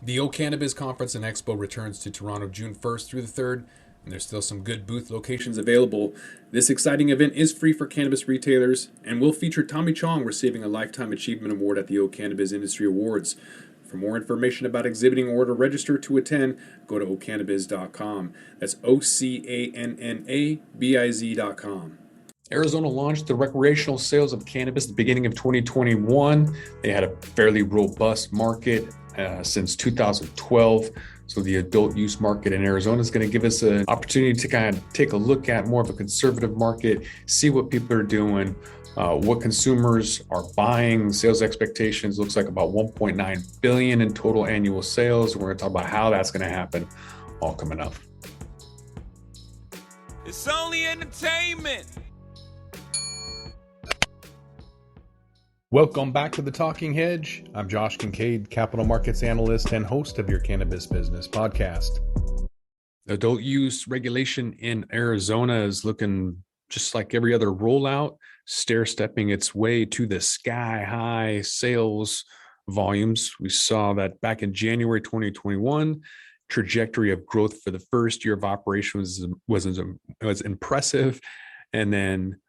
The O Cannabis Conference and Expo returns to Toronto June 1st through the 3rd, and there's still some good booth locations available. This exciting event is free for cannabis retailers and will feature Tommy Chong receiving a Lifetime Achievement Award at the O Cannabis Industry Awards. For more information about exhibiting or to register to attend, go to ocannabis.com. That's OCANNABIZ.com. Arizona launched the recreational sales of cannabis at the beginning of 2021. They had a fairly robust market since 2012. So the adult use market in Arizona is going to give us an opportunity to kind of take a look at more of a conservative market, see what people are doing, what consumers are buying. Sales expectations looks like about 1.9 billion in total annual sales. We're going to talk about how that's going to happen, all coming up. It's only entertainment. Welcome back to The Talking Hedge. I'm Josh Kincaid, capital markets analyst and host of your Cannabis Business Podcast. Adult use regulation in Arizona is looking just like every other rollout, stair-stepping its way to the sky-high sales volumes. We saw that back in January 2021. Trajectory of growth for the first year of operation was impressive, and then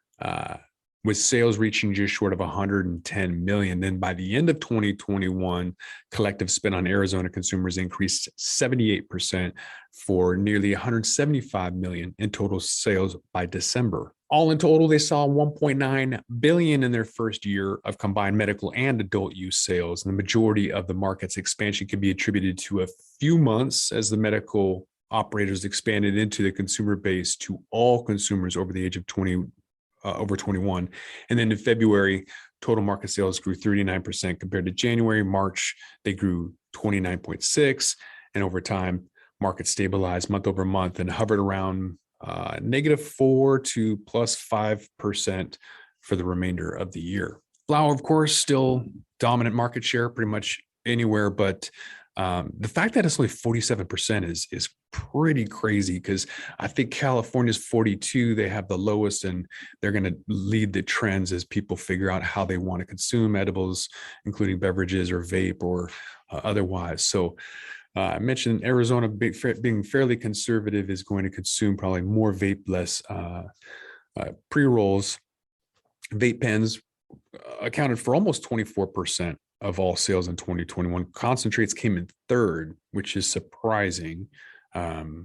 with sales reaching just short of 110 million. Then by the end of 2021, collective spend on Arizona consumers increased 78% for nearly 175 million in total sales by December. All in total, they saw 1.9 billion in their first year of combined medical and adult use sales. And the majority of the market's expansion can be attributed to a few months as the medical operators expanded into the consumer base to all consumers over the age of over 21. And then in February, total market sales grew 39% compared to January. March, they grew 29.6%. And over time, market stabilized month over month and hovered around -4% to +5% for the remainder of the year. Flower, of course, still dominant market share pretty much anywhere, but the fact that it's only 47% is pretty crazy, because I think California's 42%. They have the lowest, and they're going to lead the trends as people figure out how they want to consume edibles, including beverages or vape or otherwise. So I mentioned Arizona being fairly conservative is going to consume probably more vape, less pre-rolls. Vape pens accounted for almost 24% of all sales in 2021. Concentrates came in third, which is surprising, or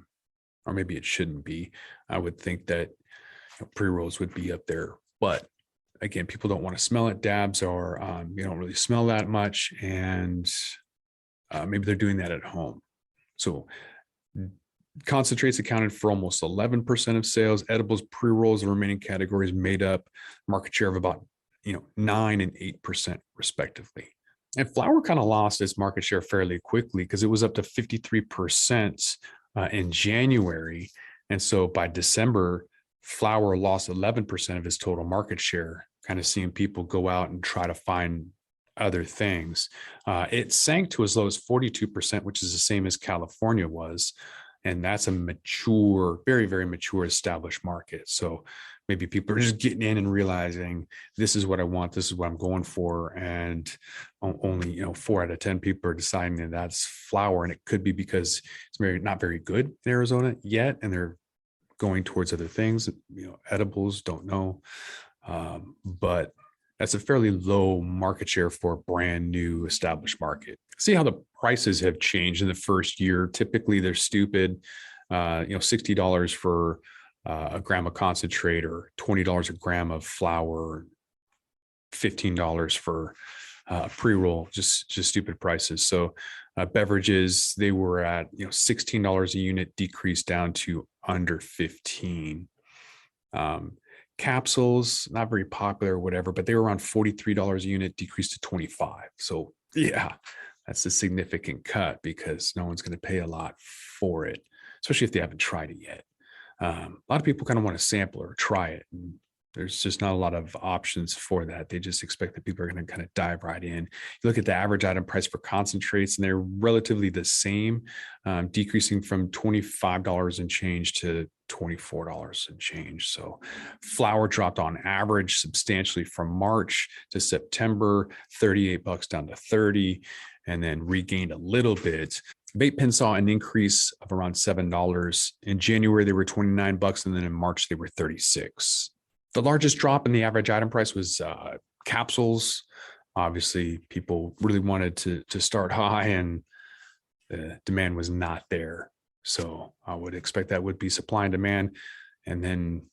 maybe it shouldn't be. I would think that pre-rolls would be up there, but again, people don't want to smell it. Dabs are you don't really smell that much, and maybe they're doing that at home. So concentrates accounted for almost 11% of sales. Edibles, pre-rolls, and remaining categories made up market share of about 9% and 8% respectively. And flower kind of lost its market share fairly quickly, because it was up to 53% in January. And so by December, flower lost 11% of its total market share, kind of seeing people go out and try to find other things. It sank to as low as 42%, which is the same as California was. And that's a mature, very, very mature established market. So maybe people are just getting in and realizing this is what I want, this is what I'm going for. And only 4 out of 10 people are deciding that that's flower. And it could be because it's not very good in Arizona yet, and they're going towards other things. Edibles, don't know. But that's a fairly low market share for a brand new established market. See how the prices have changed in the first year. Typically, they're stupid. $60 for a gram of concentrate, or $20 a gram of flower, $15 for pre-roll, just stupid prices. So beverages, they were at $16 a unit, decreased down to under 15. Capsules, not very popular or whatever, but they were around $43 a unit, decreased to 25. So yeah, that's a significant cut, because no one's going to pay a lot for it, especially if they haven't tried it yet. A lot of people kind of want to sample or try it, and there's just not a lot of options for that. They just expect that people are going to kind of dive right in. You look at the average item price for concentrates, and they're relatively the same, decreasing from $25 and change to $24 and change. So flower dropped on average substantially from March to September, $38 down to 30. and then regained a little bit. Vape pens saw an increase of around $7. In January, they were $29, and then in March, they were $36. The largest drop in the average item price was capsules. Obviously, people really wanted to start high, and the demand was not there. So I would expect that would be supply and demand. And then,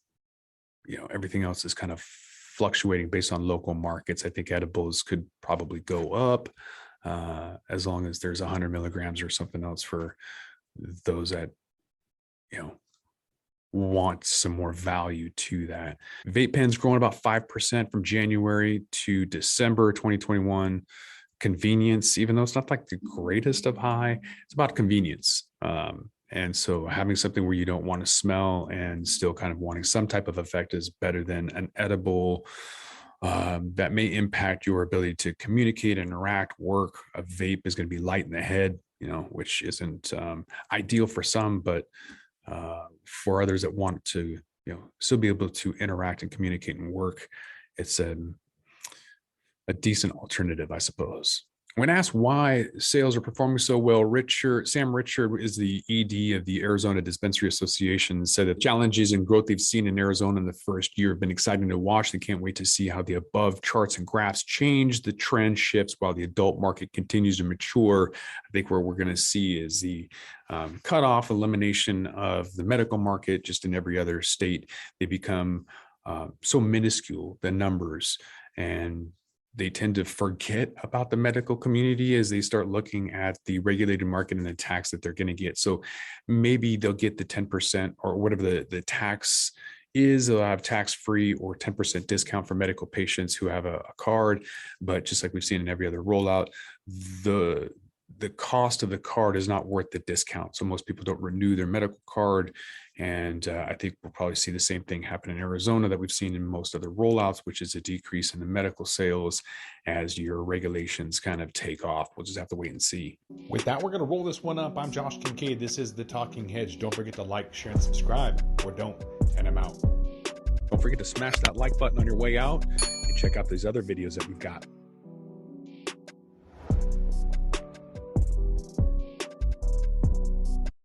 everything else is kind of fluctuating based on local markets. I think edibles could probably go up as long as there's 100 milligrams or something else for those that, want some more value to that. Vape pens growing about 5% from January to December 2021. Convenience, even though it's not like the greatest of high, it's about convenience. And so having something where you don't want to smell and still kind of wanting some type of effect is better than an edible that may impact your ability to communicate, interact, work. A vape is going to be light in the head, which isn't ideal for some, but for others that want to, still be able to interact and communicate and work, it's a decent alternative, I suppose. When asked why sales are performing so well, Sam Richard is the ED of the Arizona Dispensary Association, said that challenges and growth they've seen in Arizona in the first year have been exciting to watch. They can't wait to see how the above charts and graphs change. The trend shifts while the adult market continues to mature. I think what we're going to see is the cutoff, elimination of the medical market. Just in every other state, they become so minuscule, the numbers, and they tend to forget about the medical community as they start looking at the regulated market and the tax that they're going to get. So maybe they'll get the 10% or whatever the tax is. They'll have tax-free or 10% discount for medical patients who have a card. But just like we've seen in every other rollout, the cost of the card is not worth the discount. So most people don't renew their medical card. And I think we'll probably see the same thing happen in Arizona that we've seen in most other rollouts, which is a decrease in the medical sales as your regulations kind of take off. We'll just have to wait and see. With that, we're going to roll this one up. I'm Josh Kincaid. This is The Talking Hedge. Don't forget to like, share, and subscribe, or don't, and I'm out. Don't forget to smash that like button on your way out and check out these other videos that we've got.